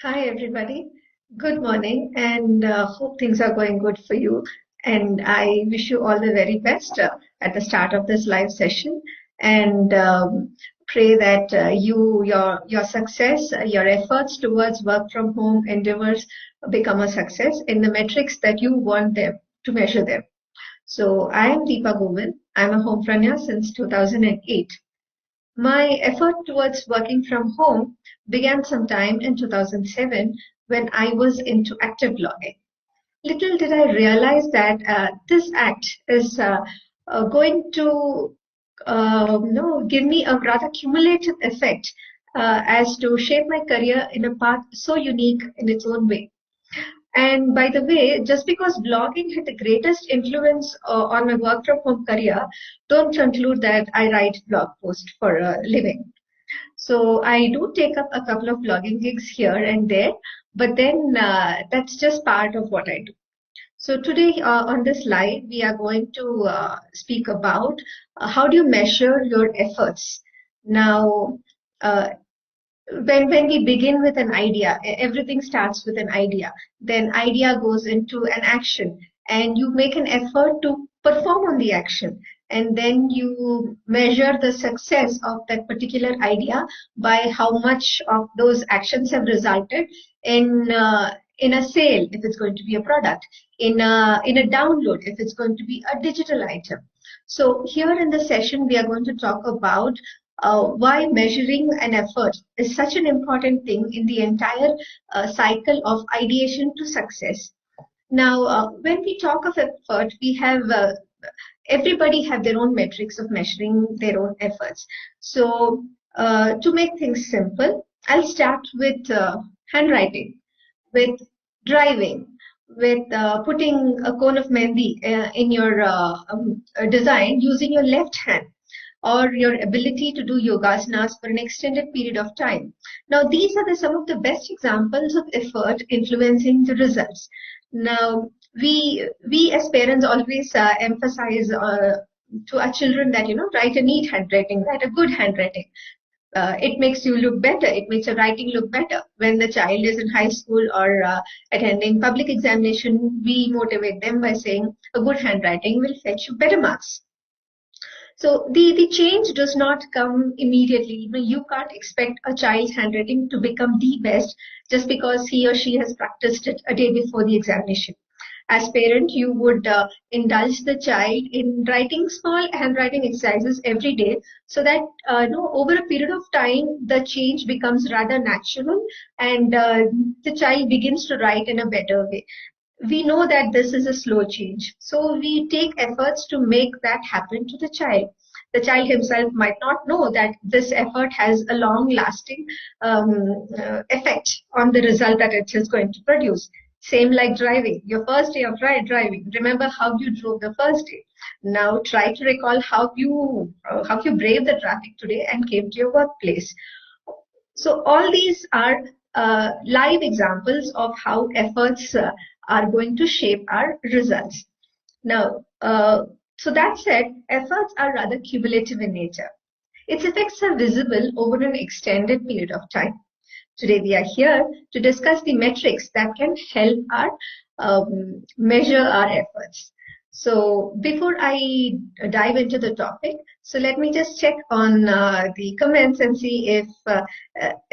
Hi, everybody. Good morning, and hope things are going good for you. And I wish you all the very best at the start of this live session. And pray that your success, your efforts towards work from home endeavors become a success in the metrics that you want them to measure them. So I am Deepa Govind. I'm a homepreneur since 2008. My effort towards working from home began sometime in 2007 when I was into active blogging. Little did I realize that this act is going to give me a rather cumulative effect as to shape my career in a path so unique in its own way. And by the way, just because blogging had the greatest influence on my work from home career, don't conclude that I write blog posts for a living. So I do take up a couple of blogging gigs here and there, but then that's just part of what I do. So today on this live, we are going to speak about how do you measure your efforts. Now, uh, when we begin with an idea, everything starts with an idea. Then idea goes into an action, and you make an effort to perform on the action. And then you measure the success of that particular idea by how much of those actions have resulted in a sale, if it's going to be a product, in a download, if it's going to be a digital item. So here in the session, we are going to talk about why measuring an effort is such an important thing in the entire cycle of ideation to success. Now, when we talk of effort, we have everybody have their own metrics of measuring their own efforts. So, to make things simple, I'll start with handwriting, with driving, with putting a cone of mehndi in your design using your left hand, or your ability to do yogasanas for an extended period of time. Now, these are some of the best examples of effort influencing the results. Now, we as parents always emphasize to our children that, write a neat handwriting, write a good handwriting. It makes you look better. It makes your writing look better. When the child is in high school or attending public examination, we motivate them by saying a good handwriting will fetch you better marks. So the change does not come immediately. You can't expect a child's handwriting to become the best just because he or she has practiced it a day before the examination. As parent, you would indulge the child in writing small handwriting exercises every day, so that over a period of time the change becomes rather natural, and the child begins to write in a better way. We know that this is a slow change. So we take efforts to make that happen to the child. The child himself might not know that this effort has a long-lasting effect on the result that it is going to produce. Same like driving. Your first day of driving, remember how you drove the first day. Now try to recall how you braved the traffic today and came to your workplace. So all these are live examples of how efforts are going to shape our results. Now, so that said, efforts are rather cumulative in nature. Its effects are visible over an extended period of time. Today we are here to discuss the metrics that can help our measure our efforts. So before I dive into the topic, so let me just check on the comments and see if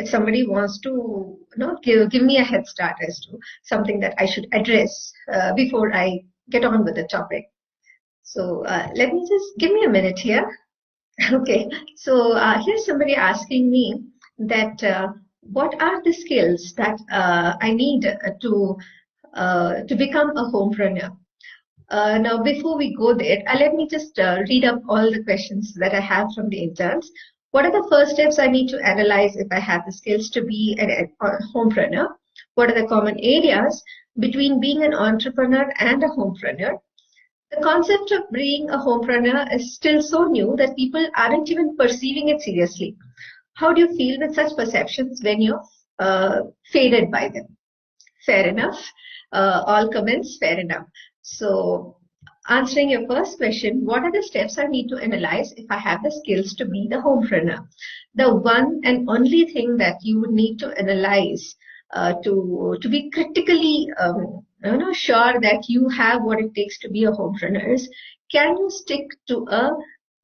somebody wants to give me a head start as to something that I should address before I get on with the topic. So let me just give me a minute here. Okay, so here's somebody asking me that what are the skills that I need to become a homepreneur? Now, before we go there, let me just read up all the questions that I have from the interns. What are the first steps I need to analyze if I have the skills to be a homepreneur? What are the common areas between being an entrepreneur and a homepreneur? The concept of being a homepreneur is still so new that people aren't even perceiving it seriously. How do you feel with such perceptions when you're faded by them? Fair enough. All comments, fair enough. So answering your first question, what are the steps I need to analyze if I have the skills to be the homepreneur? The one and only thing that you would need to analyze to be critically sure that you have what it takes to be a homepreneur is, can you stick to a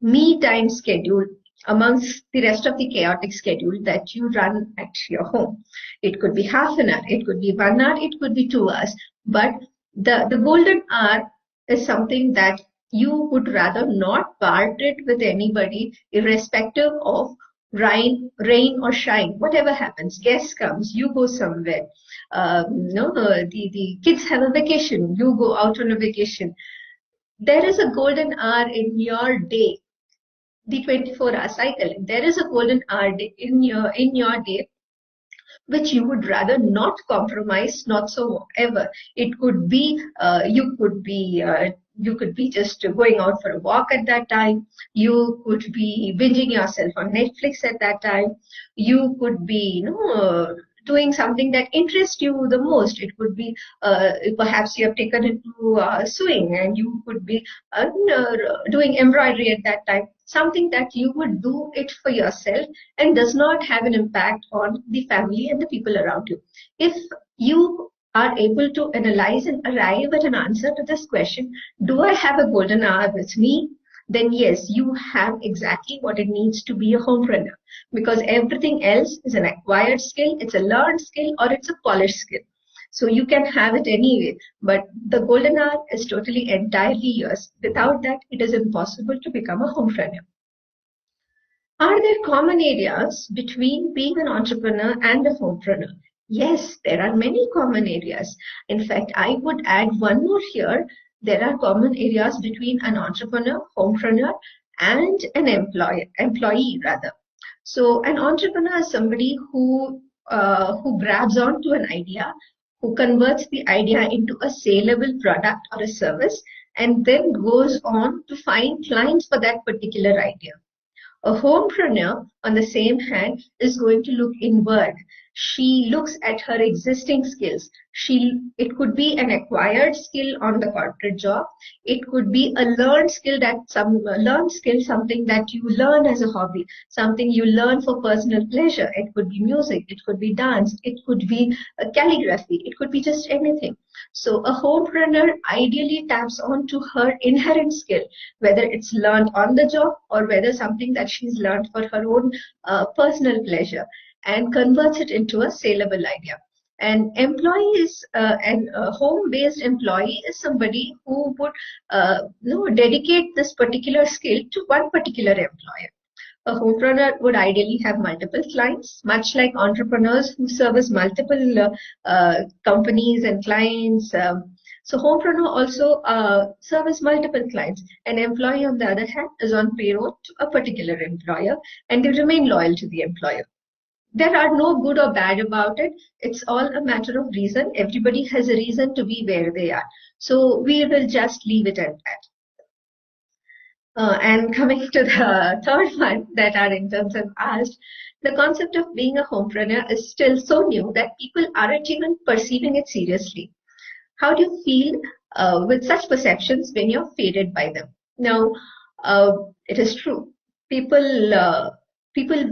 me time schedule amongst the rest of the chaotic schedule that you run at your home? It could be half an hour, it could be 1 hour, it could be 2 hours, but the golden hour is something that you would rather not part it with anybody, irrespective of rain or shine, whatever happens. Guest comes, you go somewhere. The kids have a vacation, you go out on a vacation. There is a golden hour in your day, the 24-hour cycle. There is a golden hour in your day which you would rather not compromise, not so ever. It could be you could be just going out for a walk at that time. You could be binging yourself on Netflix at that time. You could be doing something that interests you the most. It could be perhaps you have taken into sewing, and you could be doing embroidery at that time. Something that you would do it for yourself and does not have an impact on the family and the people around you. If you are able to analyze and arrive at an answer to this question, do I have a golden hour with me? Then yes, you have exactly what it needs to be a homepreneur, because everything else is an acquired skill, it's a learned skill, or it's a polished skill. So you can have it anyway, but the golden hour is totally entirely yours. Without that, it is impossible to become a homepreneur. Are there common areas between being an entrepreneur and a homepreneur? Yes, there are many common areas. In fact, I would add one more here. There are common areas between an entrepreneur, homepreneur, and an employee rather. So an entrepreneur is somebody who grabs onto an idea, who converts the idea into a saleable product or a service, and then goes on to find clients for that particular idea. A homepreneur, on the same hand, is going to look inward. She looks at her existing skills. It could be an acquired skill on the corporate job. It could be a learned skill, something that you learn as a hobby, something you learn for personal pleasure. It could be music, it could be dance, it could be calligraphy, it could be just anything. So a homepreneur ideally taps onto her inherent skill, whether it's learned on the job or whether something that she's learned for her own personal pleasure, and converts it into a saleable idea. An employee is a home-based employee is somebody who would dedicate this particular skill to one particular employer. A homepreneur would ideally have multiple clients, much like entrepreneurs who service multiple companies and clients. So homepreneur also service multiple clients. An employee, on the other hand, is on payroll to a particular employer, and they remain loyal to the employer. There are no good or bad about it. It's all a matter of reason. Everybody has a reason to be where they are. So we will just leave it at that. And coming to the third one that our interns have asked, the concept of being a homepreneur is still so new that people aren't even perceiving it seriously. How do you feel with such perceptions when you're faded by them? Now, it is true. People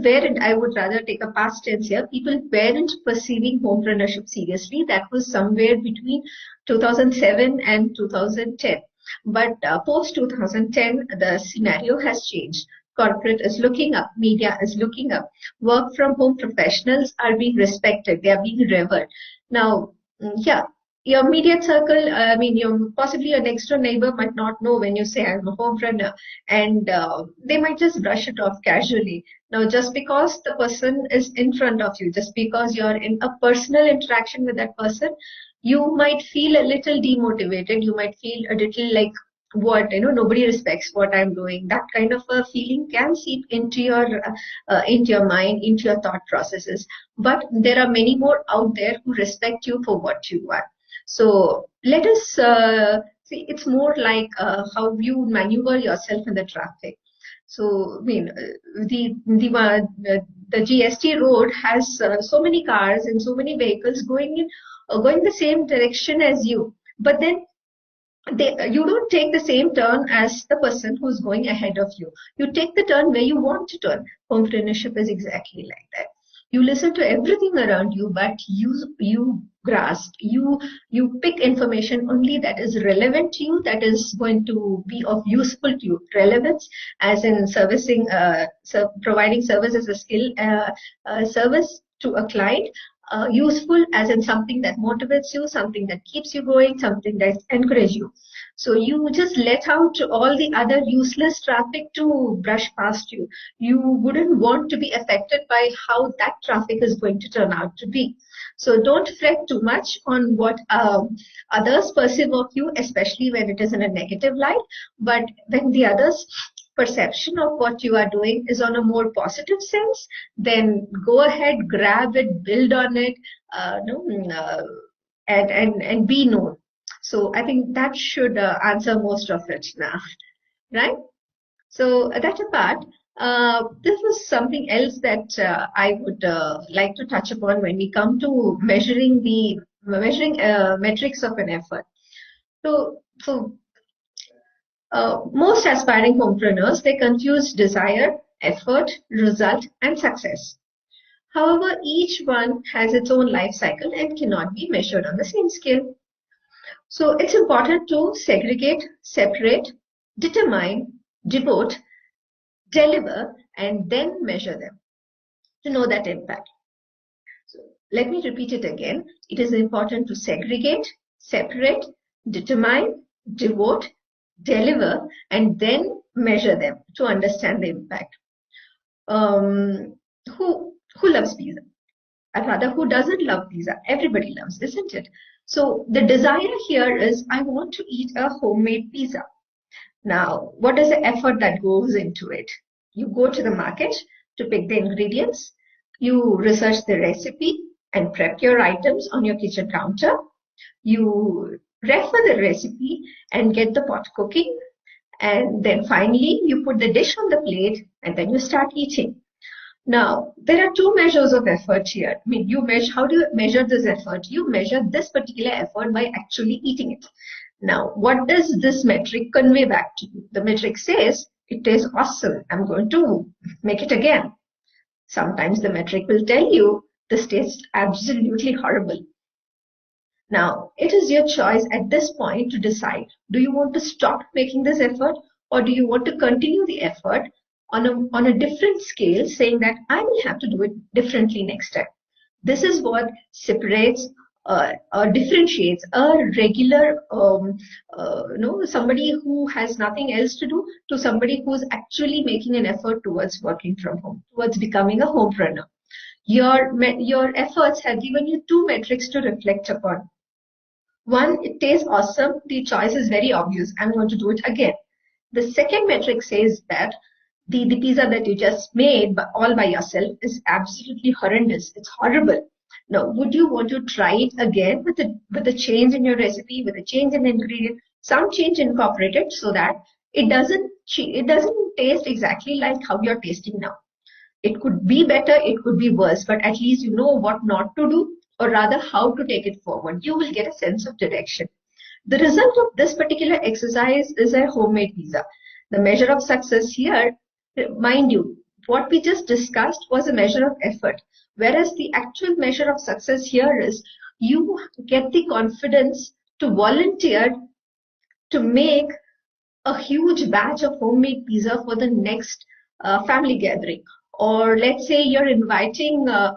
weren't, I would rather take a past tense here, people weren't perceiving homepreneurship seriously. That was somewhere between 2007 and 2010. But post 2010, the scenario has changed. Corporate is looking up, media is looking up. Work from home professionals are being respected, they are being revered. Now, yeah, your immediate circle, possibly your next door neighbor might not know when you say I'm a homepreneur, and they might just brush it off casually. Now, just because the person is in front of you, just because you're in a personal interaction with that person, you might feel a little demotivated. You might feel a little like, nobody respects what I'm doing. That kind of a feeling can seep into your mind, into your thought processes. But there are many more out there who respect you for what you are. So let us see. It's more like how you maneuver yourself in the traffic. So, the GST road has so many cars and so many vehicles going the same direction as you, but then you don't take the same turn as the person who's going ahead of you. You take the turn where you want to turn. Homepreneurship is exactly like that. You listen to everything around you, but you grasp, you pick information only that is relevant to you, that is going to be of useful to you. Relevance, as in servicing, providing service as a skill, service to a client. Useful, as in something that motivates you, something that keeps you going, something that encourages you. So you just let out all the other useless traffic to brush past you. You wouldn't want to be affected by how that traffic is going to turn out to be. So don't fret too much on what others perceive of you, especially when it is in a negative light. But when the others' perception of what you are doing is on a more positive sense, then go ahead, grab it, build on it, and be known. So I think that should answer most of it now, right? So that apart, this was something else that I would like to touch upon when we come to measuring metrics of an effort. So most aspiring homepreneurs, they confuse desire, effort, result, and success. However, each one has its own life cycle and cannot be measured on the same scale. So it's important to segregate, separate, determine, devote, deliver, and then measure them to know that impact. So let me repeat it again. It is important to segregate, separate, determine, devote, deliver, and then measure them to understand the impact. Who loves pizza? Or rather, who doesn't love pizza? Everybody loves, isn't it? So the desire here is, I want to eat a homemade pizza. Now, what is the effort that goes into it? You go to the market to pick the ingredients, you research the recipe and prep your items on your kitchen counter. You refer the recipe and get the pot cooking. And then finally, you put the dish on the plate and then you start eating. Now, there are two measures of effort here. I mean, how do you measure this effort? You measure this particular effort by actually eating it. Now, what does this metric convey back to you? The metric says, it tastes awesome. I'm going to make it again. Sometimes the metric will tell you, this tastes absolutely horrible. Now, it is your choice at this point to decide, do you want to stop making this effort, or do you want to continue the effort on a different scale, saying that I will have to do it differently next time. This is what separates or differentiates a regular, somebody who has nothing else to do to somebody who's actually making an effort towards working from home, towards becoming a homepreneur. Your efforts have given you two metrics to reflect upon. One, it tastes awesome. The choice is very obvious. I'm going to do it again. The second metric says that the pizza that you just made all by yourself is absolutely horrendous. It's horrible. Now, would you want to try it again with a change in your recipe, with a change in the ingredient, some change incorporated so that it doesn't taste exactly like how you're tasting now? It could be better, it could be worse, but at least you know what not to do, or rather how to take it forward. You will get a sense of direction. The result of this particular exercise is a homemade pizza. The measure of success here, mind you, what we just discussed was a measure of effort, whereas the actual measure of success here is you get the confidence to volunteer to make a huge batch of homemade pizza for the next family gathering. Or let's say you're inviting the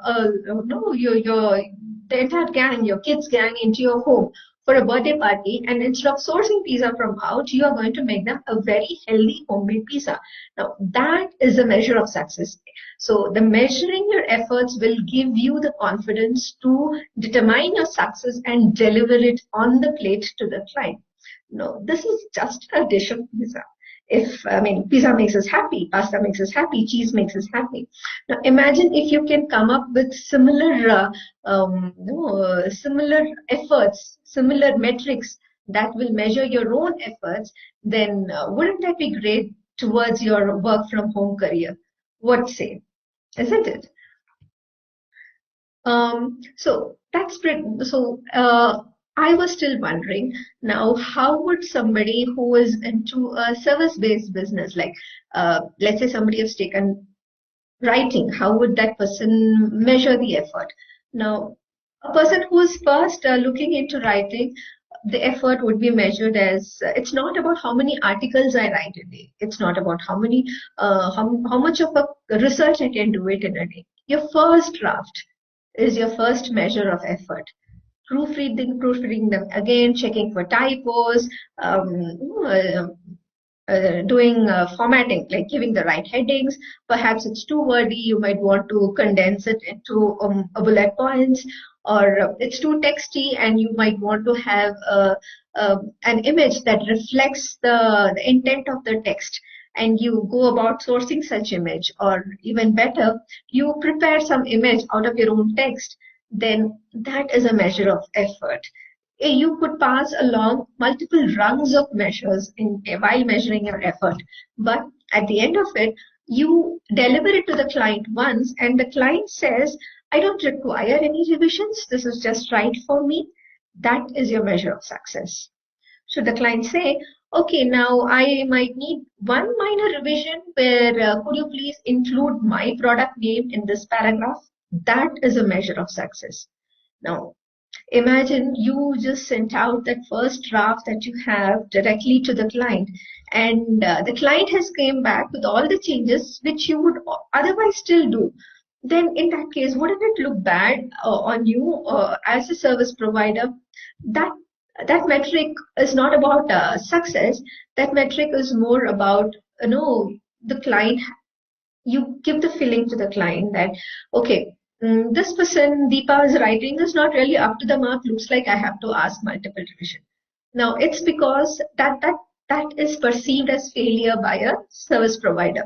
entire gang, your kids' gang, into your home for a birthday party, and instead of sourcing pizza from out, you are going to make them a very healthy homemade pizza. Now, that is a measure of success. So the measuring your efforts will give you the confidence to determine your success and deliver it on the plate to the client. No, this is just a dish of pizza. Pizza makes us happy, pasta makes us happy, cheese makes us happy. Now, imagine if you can come up with similar efforts, similar metrics that will measure your own efforts, then wouldn't that be great towards your work from home career? What say? Isn't it? So that's pretty. So I was still wondering now, how would somebody who is into a service-based business, like let's say somebody has taken writing, how would that person measure the effort? Now, a person who is first looking into writing, the effort would be measured as it's not about how many articles I write a day. It's not about how much of a research I can do it in a day. Your first draft is your first measure of effort. Proofreading them again, checking for typos, uh, doing formatting, like giving the right headings. Perhaps it's too wordy, you might want to condense it into a bullet points, or it's too texty and you might want to have an image that reflects the intent of the text, and you go about sourcing such image, or even better, you prepare some image out of your own text. Then that is a measure of effort. You could pass along multiple rungs of measures while measuring your effort. But at the end of it, you deliver it to the client once, and the client says, I don't require any revisions. This is just right for me. That is your measure of success. Should the client say, okay, now I might need one minor revision where could you please include my product name in this paragraph? That is a measure of success. Now, imagine you just sent out that first draft that you have directly to the client, and the client has came back with all the changes which you would otherwise still do. Then in that case, wouldn't it look bad on you as a service provider? That that metric is not about success. That metric is more about, the client. You give the feeling to the client that, okay, this person, Deepa's writing is not really up to the mark. Looks like I have to ask multiple revision. Now, it's because that is perceived as failure by a service provider.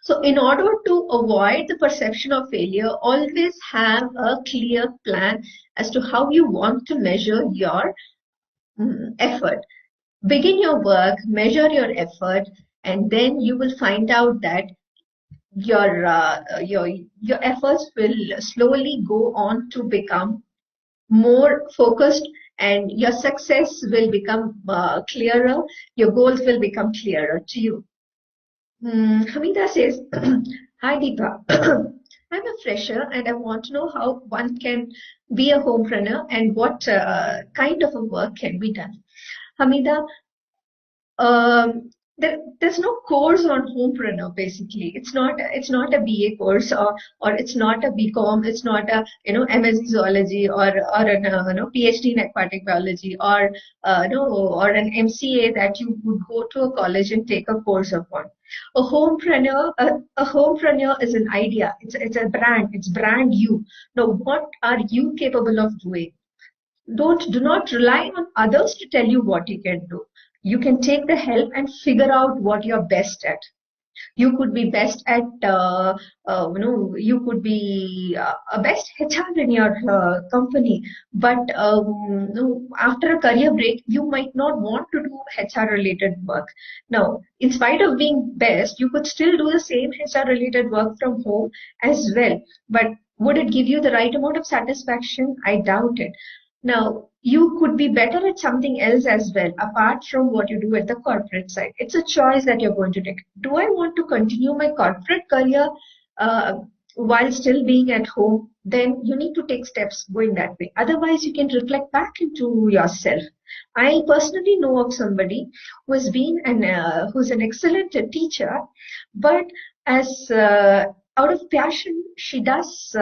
So in order to avoid the perception of failure, always have a clear plan as to how you want to measure your effort. Begin your work, measure your effort, and then you will find out that your efforts will slowly go on to become more focused, and your success will become clearer. Your goals will become clearer to you. Hamida says, hi Deepa, I'm a fresher and I want to know how one can be a homepreneur and what kind of a work can be done. Hamida, there's no course on homepreneur. Basically, it's not a BA course, or it's not a BCom, it's not a MSc zoology, or an PhD in aquatic biology, or no, or an MCA that you would go to a college and take a course upon. A homepreneur is an idea. It's a brand. It's brand you. Now, what are you capable of doing? Do not rely on others to tell you what you can do. You can take the help and figure out what you're best at. You could be best at, you could be a best HR in your company, but after a career break, you might not want to do HR related work. Now, in spite of being best, you could still do the same HR related work from home as well. But would it give you the right amount of satisfaction? I doubt it. Now, you could be better at something else as well, apart from what you do at the corporate side. It's a choice that you're going to take. Do I want to continue my corporate career while still being at home? Then you need to take steps going that way. Otherwise, you can reflect back into yourself. I personally know of somebody who has been who's an excellent teacher, but as out of passion, she does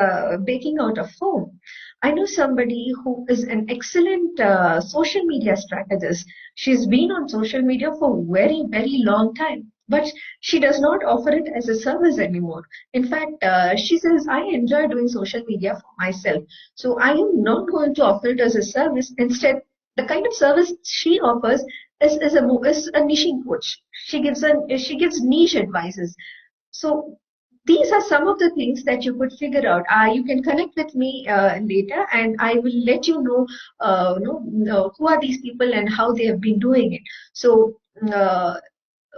baking out of home. I know somebody who is an excellent social media strategist. She's been on social media for a very, very long time, but she does not offer it as a service anymore. In fact, she says, I enjoy doing social media for myself. So I am not going to offer it as a service. Instead, the kind of service she offers is a niching coach. She gives niche advices. So these are some of the things that you could figure out. You can connect with me later, and I will let you know, who are these people and how they have been doing it. So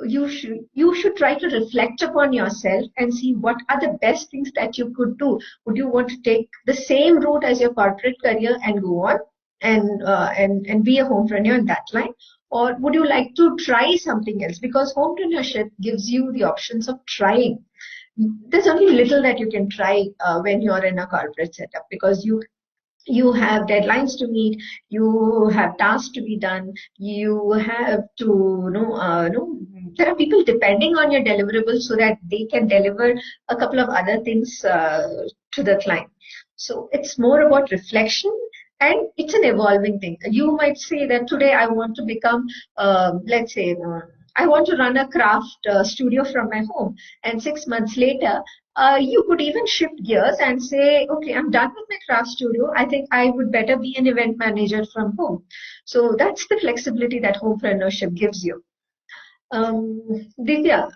you should try to reflect upon yourself and see what are the best things that you could do. Would you want to take the same route as your corporate career and go on and be a homepreneur in that line? Or would you like to try something else? Because homepreneurship gives you the options of trying. there's only little that you can try when you're in a corporate setup, because you have deadlines to meet, you have tasks to be done, you have to there are people depending on your deliverables so that they can deliver a couple of other things to the client. So it's more about reflection, and it's an evolving thing. You might say that today I want to become, let's say, I want to run a craft studio from my home, and 6 months later, you could even shift gears and say, okay, I'm done with my craft studio. I think I would better be an event manager from home. So that's the flexibility that homepreneurship gives you. Divya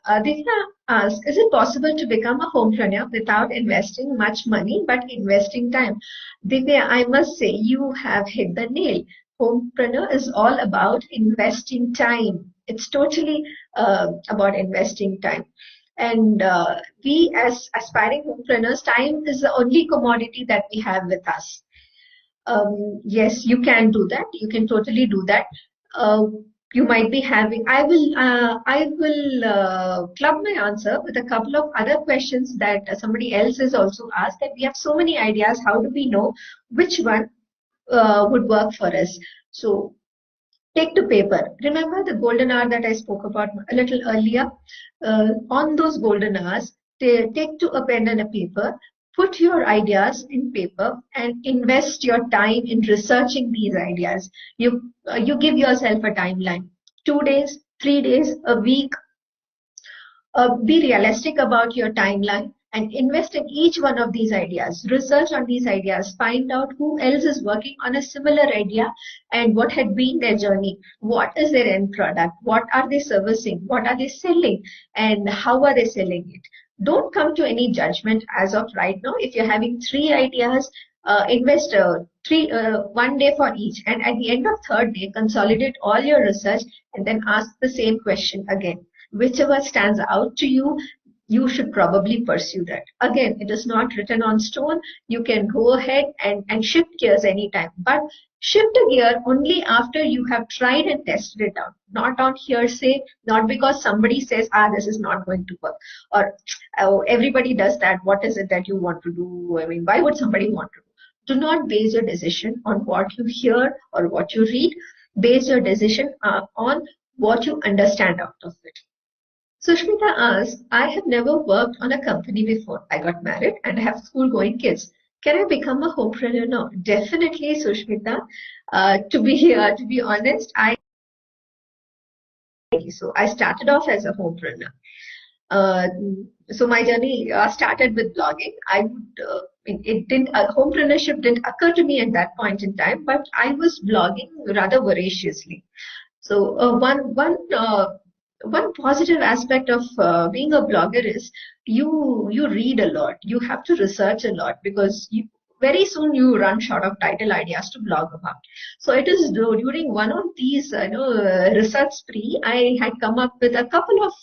asks, is it possible to become a homepreneur without investing much money but investing time? Divya, I must say you have hit the nail. Homepreneur is all about investing time. It's totally about investing time. And we as aspiring homepreneurs, time is the only commodity that we have with us. Yes, you can do that. You can totally do that. You might be having, I will club my answer with a couple of other questions that somebody else has also asked, that we have so many ideas. How do we know which one would work for us? So take to paper. Remember the golden hour that I spoke about a little earlier? On those golden hours, take to a pen and a paper, put your ideas in paper, and invest your time in researching these ideas. You give yourself a timeline: 2 days, 3 days, a week. Be realistic about your timeline and invest in each one of these ideas. Research on these ideas. Find out who else is working on a similar idea and what had been their journey. What is their end product? What are they servicing? What are they selling? And how are they selling it? Don't come to any judgment as of right now. If you're having 3 ideas, invest 1 day for each. And at the end of 3rd day, consolidate all your research and then ask the same question again. Whichever stands out to you, you should probably pursue that. Again, it is not written on stone. You can go ahead and shift gears anytime. But shift a gear only after you have tried and tested it out. Not on hearsay, not because somebody says, this is not going to work. Or oh, everybody does that. What is it that you want to do? I mean, why would somebody want to do? Do not base your decision on what you hear or what you read. Base your decision on what you understand out of it. Sushmita asks, I have never worked on a company before. I got married and I have school-going kids. Can I become a homepreneur now? Definitely, Sushmita. To be honest, I started off as a homepreneur. So my journey started with blogging. Homepreneurship didn't occur to me at that point in time, but I was blogging rather voraciously. So one positive aspect of being a blogger is you read a lot. You have to research a lot, because very soon you run short of title ideas to blog about. So it is during one of these research spree, I had come up with a couple of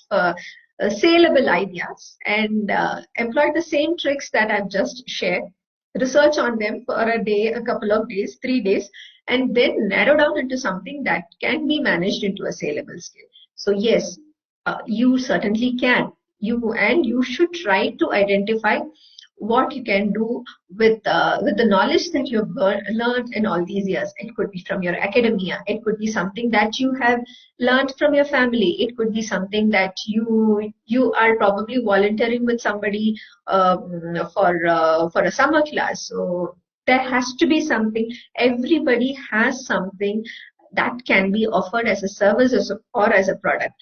saleable ideas and employed the same tricks that I've just shared. Research on them for a day, a couple of days, 3 days, and then narrow down into something that can be managed into a saleable scale. So yes, you certainly can. You should try to identify what you can do with the knowledge that you've learned in all these years. It could be from your academia. It could be something that you have learned from your family. It could be something that you are probably volunteering with somebody for a summer class. So there has to be something. Everybody has something that can be offered as a service or as a product.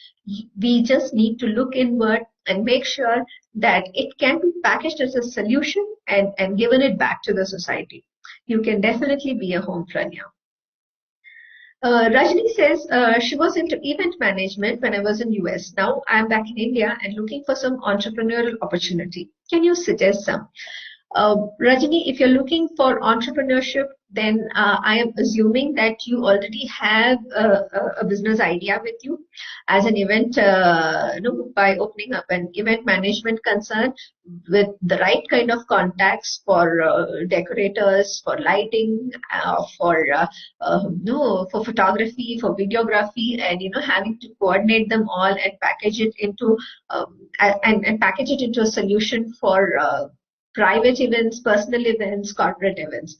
We just need to look inward and make sure that it can be packaged as a solution and given it back to the society. You can definitely be a homepreneur. Rajni says, she was into event management when I was in US. Now I'm back in India and looking for some entrepreneurial opportunity. Can you suggest some? Rajni, if you're looking for entrepreneurship then I am assuming that you already have a business idea with you. As an event, by opening up an event management concern with the right kind of contacts for decorators, for lighting, for photography, for videography, and having to coordinate them all and package it into and package it into a solution for private events, personal events, corporate events.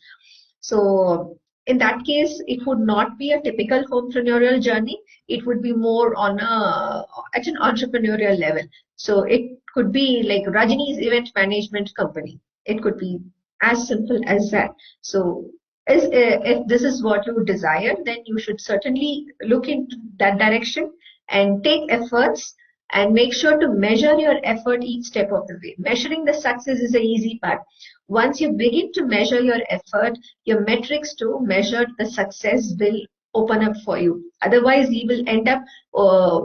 So in that case, it would not be a typical entrepreneurial journey. It would be more on at an entrepreneurial level. So it could be like Rajini's event management company. It could be as simple as that. So if this is what you desire, then you should certainly look into that direction and take efforts and make sure to measure your effort each step of the way. Measuring the success is the easy part. Once you begin to measure your effort, your metrics to measure the success will open up for you. Otherwise, you will end up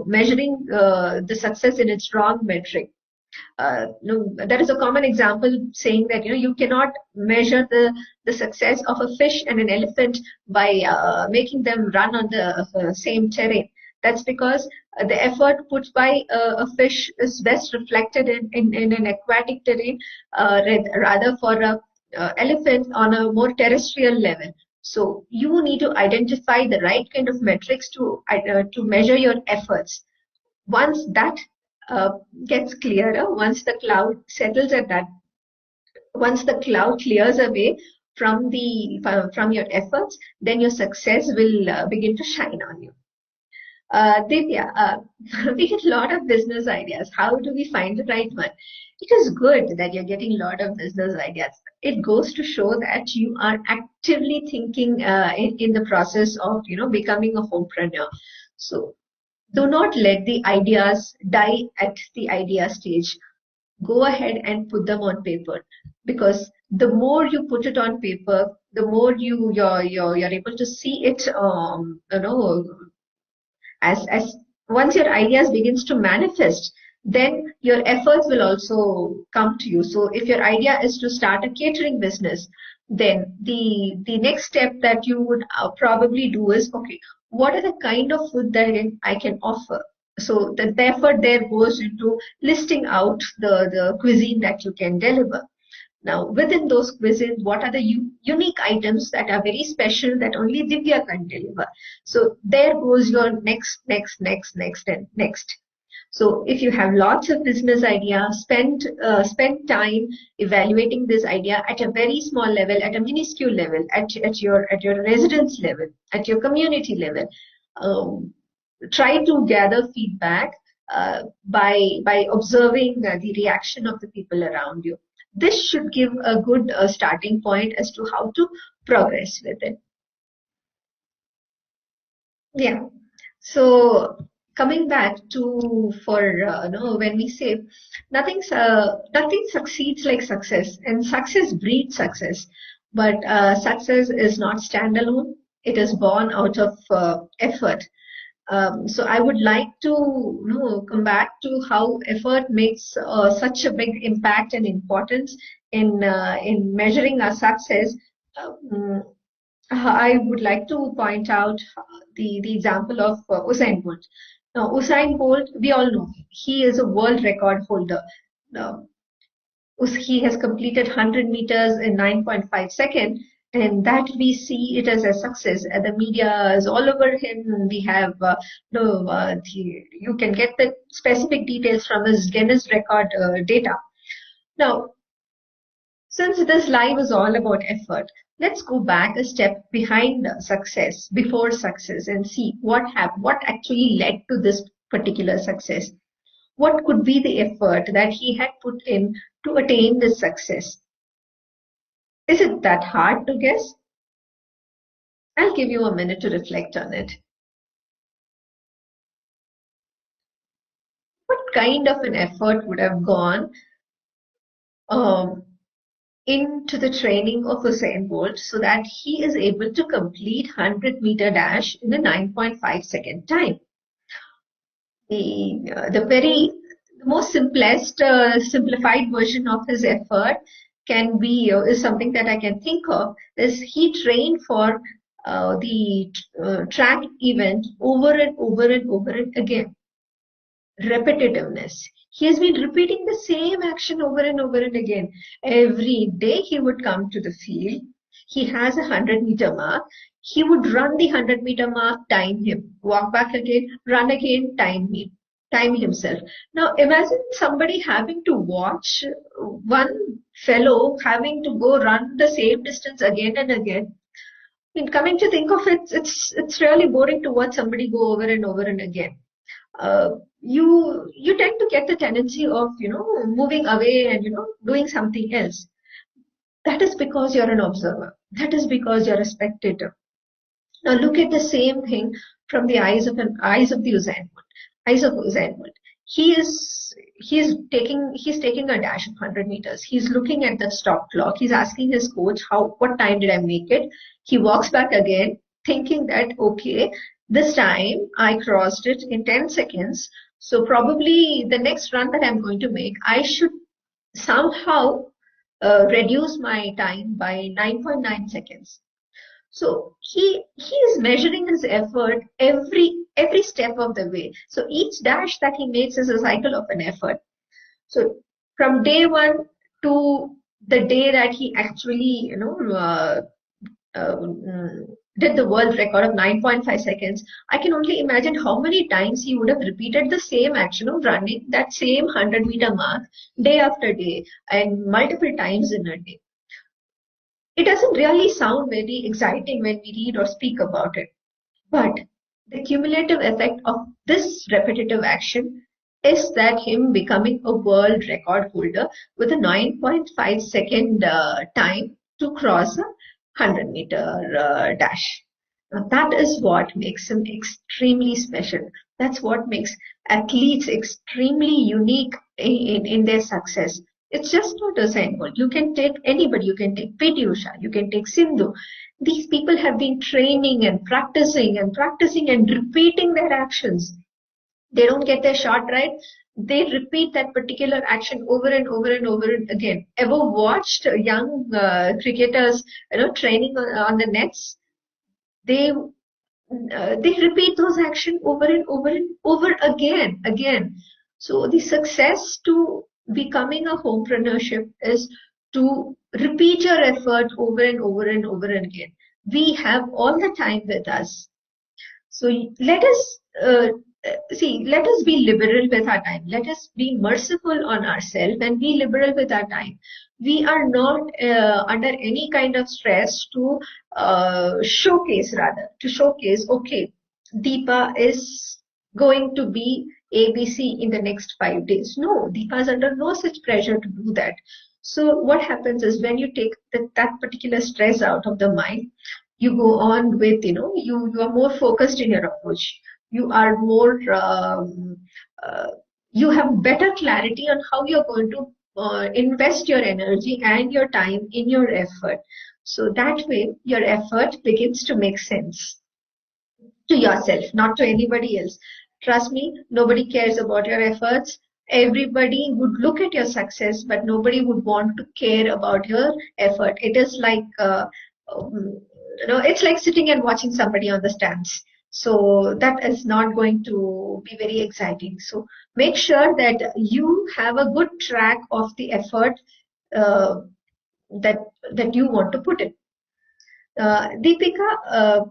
measuring the success in its wrong metric. That is a common example saying that you cannot measure the success of a fish and an elephant by making them run on the same terrain. That's because the effort put by a fish is best reflected in an aquatic terrain, rather for a elephant on a more terrestrial level. So you need to identify the right kind of metrics to measure your efforts. Once that gets clearer, once the cloud settles at that, once the cloud clears away from your efforts, then your success will begin to shine on you. Divya, we get a lot of business ideas. How do we find the right one? It is good that you're getting a lot of business ideas. It goes to show that you are actively thinking in the process of becoming a homepreneur. So do not let the ideas die at the idea stage. Go ahead and put them on paper, because the more you put it on paper, the more you're able to see it as once your ideas begins to manifest, then your efforts will also come to you. So if your idea is to start a catering business, then the next step that you would probably do is, okay, what are the kind of food that I can offer? So the effort there goes into listing out the cuisine that you can deliver. Now, within those cuisines, what are the unique items that are very special that only Divya can deliver? So there goes your next, and next. So if you have lots of business ideas, spend time evaluating this idea at a very small level, at a minuscule level, at your residence level, at your community level. Try to gather feedback by observing the reaction of the people around you. This should give a good starting point as to how to progress with it. Yeah. So coming back to when we say nothing succeeds like success, and success breeds success, but success is not standalone. It is born out of effort. So I would like to come back to how effort makes such a big impact and importance in measuring our success. I would like to point out the example of Usain Bolt. Now, Usain Bolt, we all know he is a world record holder. Now, he has completed 100 meters in 9.5 seconds, and that we see it as a success. And the media is all over him. We have you can get the specific details from his Guinness record data. Now, since this live is all about effort, let's go back a step behind success, before success, and see what actually led to this particular success. What could be the effort that he had put in to attain this success? Is it that hard to guess? I'll give you a minute to reflect on it. What kind of an effort would have gone into the training of Usain Bolt so that he is able to complete 100-meter dash in a 9.5 second time? The most simplified version of his effort can be, is something that I can think of, is he trained for the track event over and over and over and again. Repetitiveness. He has been repeating the same action over and over and again. Every day he would come to the field. He has a 100-meter mark. He would run the 100-meter mark, time him, walk back again, run again, time himself. Now imagine somebody having to watch one fellow having to go run the same distance again and again. I mean, coming to think of it, it's really boring to watch somebody go over and over and again. You tend to get the tendency of moving away and doing something else. That is because you're an observer. That is because you're a spectator. Now look at the same thing from the eyes of the Usain Bolt. He's taking a dash of 100 meters. He's looking at the stop clock. He's asking his coach, what time did I make it? He walks back again, thinking that, okay, this time I crossed it in 10 seconds. So probably the next run that I'm going to make, I should somehow reduce my time by 9.9 seconds. So he is measuring his effort every step of the way. So each dash that he makes is a cycle of an effort. So from day one to the day that he actually did the world record of 9.5 seconds, I can only imagine how many times he would have repeated the same action of running that same 100-meter mark day after day and multiple times in a day. It doesn't really sound very exciting when we read or speak about it, but the cumulative effect of this repetitive action is that him becoming a world record holder with a 9.5 second time to cross a 100-meter dash. Now, that is what makes him extremely special. That's what makes athletes extremely unique in their success. It's just not Usain Bolt. You can take anybody. You can take P.T. Usha. You can take Sindhu. These people have been training and practicing and repeating their actions. They don't get their shot right. They repeat that particular action over and over and over again. Ever watched young cricketers, training on the nets? They repeat those actions over and over and over again. So the success to becoming a homepreneurship is to repeat your effort over and over and over again. We have all the time with us. So let us be liberal with our time. Let us be merciful on ourselves and be liberal with our time. We are not under any kind of stress to showcase, okay, Deepa is going to be ABC in the next 5 days. No, Deepa is under no such pressure to do that. So what happens is when you take that particular stress out of the mind, you go on with, you are more focused in your approach. You are more, you have better clarity on how you're going to invest your energy and your time in your effort. So that way, your effort begins to make sense to yourself, not to anybody else. Trust me, nobody cares about your efforts. Everybody would look at your success, but nobody would want to care about your effort. It is like, it's like sitting and watching somebody on the stands. So that is not going to be very exciting. So make sure that you have a good track of the effort that you want to put in. Deepika,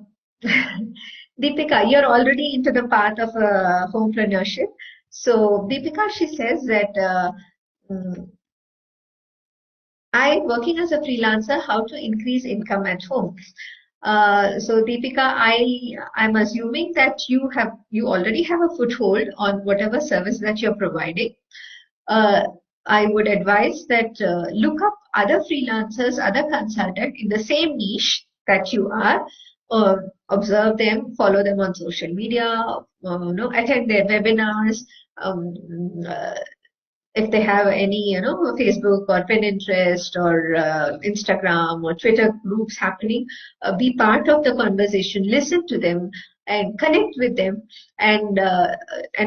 Deepika, you're already into the path of homepreneurship. So Deepika, she says that I'm working as a freelancer, how to increase income at home. So Deepika, I'm assuming that you already have a foothold on whatever service that you're providing. I would advise that look up other freelancers, other consultants in the same niche that you are. Observe them, follow them on social media, attend their webinars. If they have any, Facebook or Pinterest or Instagram or Twitter groups happening, be part of the conversation, listen to them and connect with them and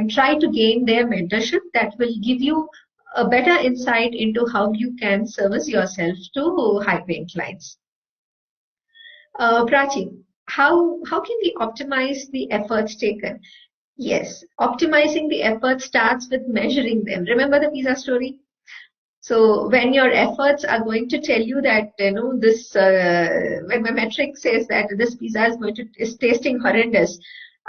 try to gain their mentorship. That will give you a better insight into how you can service yourself to high-paying clients. Prachi, how can we optimize the efforts taken? Yes, optimizing the effort starts with measuring them. Remember the pizza story? So when your efforts are going to tell you that, this, when my metric says that this pizza is tasting horrendous,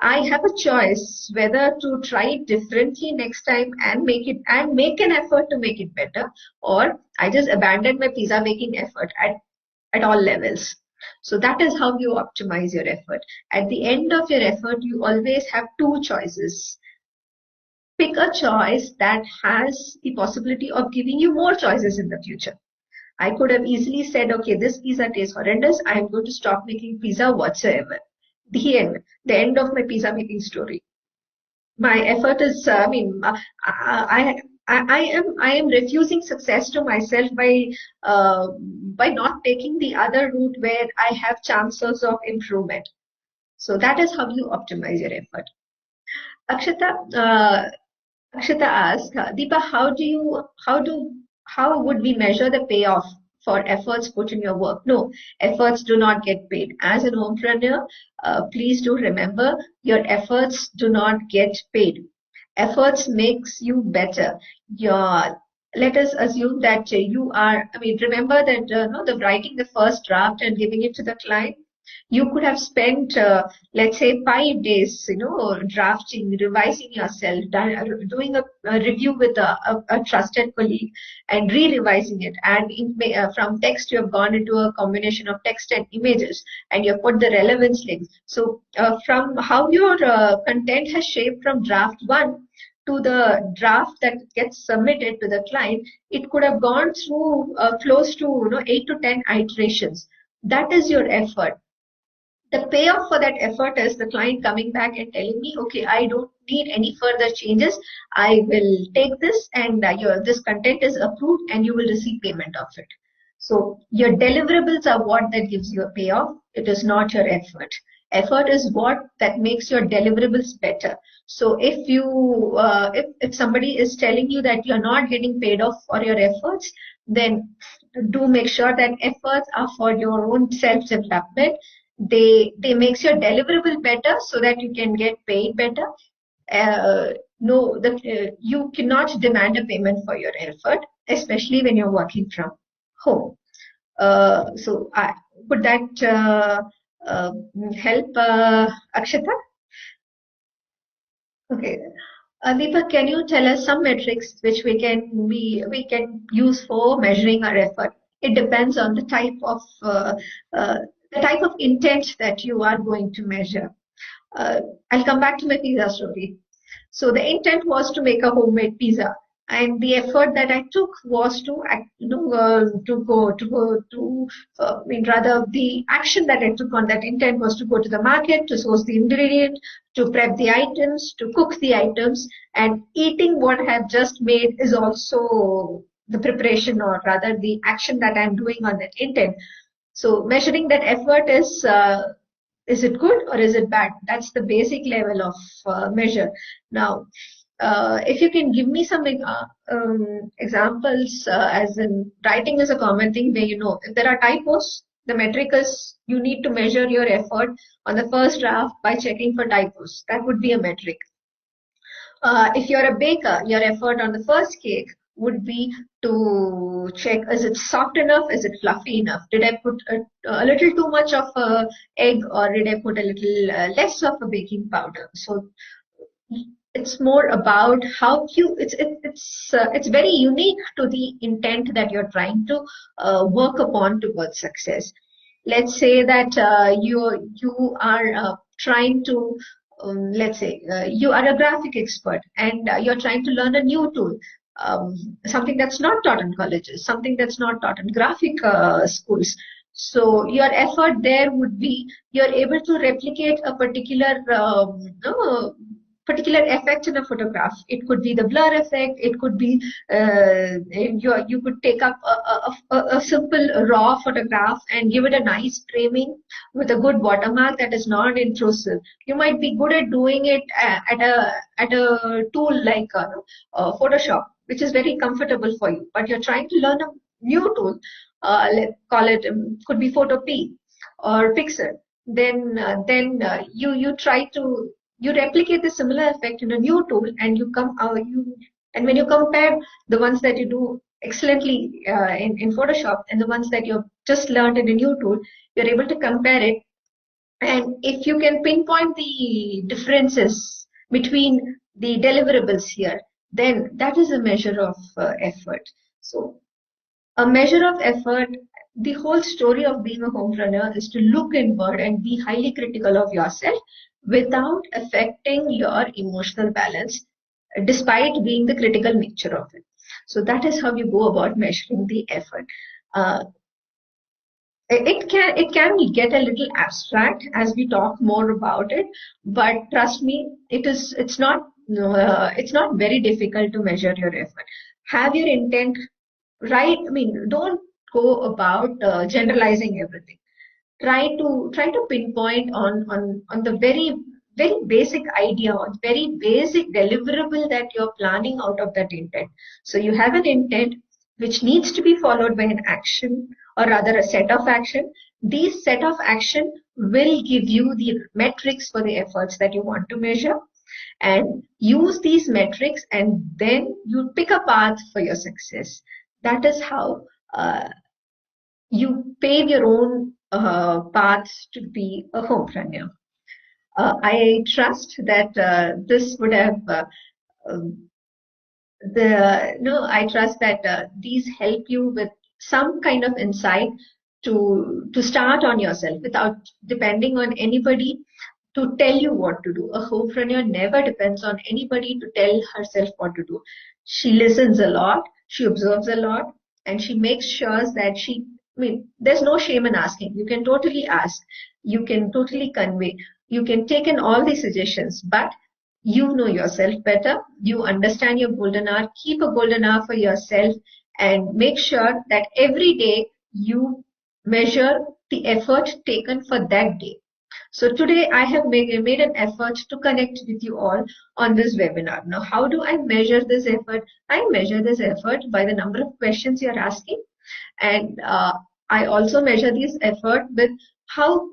I have a choice whether to try it differently next time and make an effort to make it better, or I just abandon my pizza making effort at all levels. So that is how you optimize your effort. At the end of your effort, you always have two choices. Pick a choice that has the possibility of giving you more choices in the future. I could have easily said, okay, this pizza tastes horrendous. I am going to stop making pizza whatsoever. The end of my pizza making story. My effort is, I am refusing success to myself by not taking the other route where I have chances of improvement. So that is how you optimize your effort. Akshita asked, Deepa, how would we measure the payoff for efforts put in your work? No, efforts do not get paid. As an homepreneur, please do remember your efforts do not get paid. Efforts makes you better. Let us assume that you are, remember that the writing the first draft and giving it to the client. You could have spent, let's say, 5 days, drafting, revising yourself, doing a review with a trusted colleague and re-revising it. And from text, you have gone into a combination of text and images, and you have put the relevance links. So from how your content has shaped from draft 1 to the draft that gets submitted to the client, it could have gone through close to 8 to 10 iterations. That is your effort. The payoff for that effort is the client coming back and telling me, okay, I don't need any further changes. I will take this and this content is approved and you will receive payment of it. So your deliverables are what that gives you a payoff. It is not your effort. Effort is what that makes your deliverables better. So if you, if somebody is telling you that you're not getting paid off for your efforts, then do make sure that efforts are for your own self-development. They makes your deliverable better so that you can get paid better. You cannot demand a payment for your effort, especially when you're working from home. So would that help, Akshita? Okay. Deepa, can you tell us some metrics which we can use for measuring our effort? It depends on the type of intent that you are going to measure. I'll come back to my pizza story. So the intent was to make a homemade pizza, and the effort that I took was the action that I took on that intent was to go to the market, to source the ingredient, to prep the items, to cook the items, and eating what I have just made is also the preparation, or rather the action that I'm doing on that intent. So measuring that effort is it good or is it bad? That's the basic level of measure. Now, if you can give me some examples, as in writing is a common thing where, if there are typos, the metric is you need to measure your effort on the first draft by checking for typos. That would be a metric. If you're a baker, your effort on the first cake would be to check, is it soft enough? Is it fluffy enough? Did I put a little too much of egg, or did I put a little less of a baking powder? So it's more about how it's very unique to the intent that you're trying to work upon towards success. Let's say that you are trying to let's say you are a graphic expert and you're trying to learn a new tool, something that's not taught in colleges, something that's not taught in graphic schools. So your effort there would be you're able to replicate a particular effect in a photograph. It could be the blur effect. It could be you could take up a simple raw photograph and give it a nice framing with a good watermark that is not intrusive. You might be good at doing it at a tool like Photoshop, which is very comfortable for you, but you're trying to learn a new tool, let's call it, could be Photopea or Pixel, then you try to you replicate the similar effect in a new tool, and and when you compare the ones that you do excellently in Photoshop and the ones that you've just learned in a new tool, you're able to compare it. And if you can pinpoint the differences between the deliverables here, then that is a measure of effort. So a measure of effort, the whole story of being a homepreneur is to look inward and be highly critical of yourself without affecting your emotional balance, despite being the critical nature of it. So that is how you go about measuring the effort. It can get a little abstract as we talk more about it, but trust me, it's not very difficult to measure your effort. Have your intent right. I mean, don't go about generalizing everything. Try to pinpoint on the very basic idea or very basic deliverable that you're planning out of that intent. So you have an intent which needs to be followed by an action, or rather a set of action. These set of action will give you the metrics for the efforts that you want to measure, and use these metrics, and then you pick a path for your success. That is how you pave your own path to be a homepreneur. I trust that this would have I trust that these help you with some kind of insight to start on yourself without depending on anybody to tell you what to do. A homepreneur never depends on anybody to tell herself what to do. She listens a lot, she observes a lot, and she makes sure that there's no shame in asking. You can totally ask, you can totally convey, you can take in all the suggestions, but you know yourself better. You understand your golden hour. Keep a golden hour for yourself and make sure that every day you measure the effort taken for that day. So today I have made an effort to connect with you all on this webinar. Now, how do I measure this effort? I measure this effort by the number of questions you're asking, and I also measure this effort with how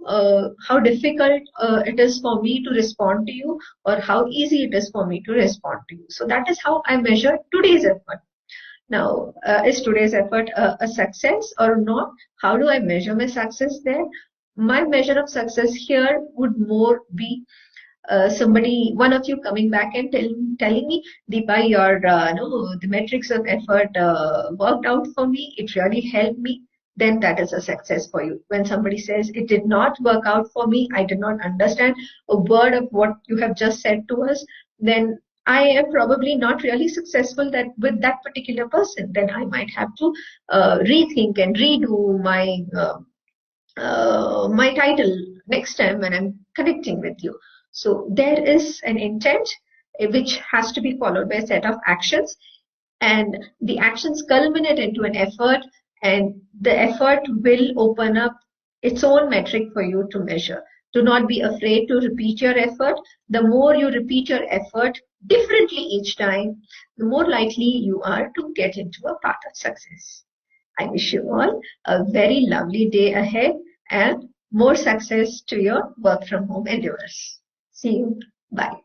difficult it is for me to respond to you, or how easy it is for me to respond to you. So that is how I measure today's effort. Now, is today's effort a success or not? How do I measure my success there? My measure of success here would more be one of you coming back and telling me, Deepa, the metrics of effort worked out for me. It really helped me. Then that is a success for you. When somebody says it did not work out for me, I did not understand a word of what you have just said to us, then I am probably not really successful with that particular person. Then I might have to rethink and redo my title next time when I'm connecting with you. So there is an intent which has to be followed by a set of actions, and the actions culminate into an effort, and the effort will open up its own metric for you to measure. Do not be afraid to repeat your effort. The more you repeat your effort differently each time, the more likely you are to get into a path of success. I wish you all a very lovely day ahead and more success to your work from home endeavors. See you. Bye.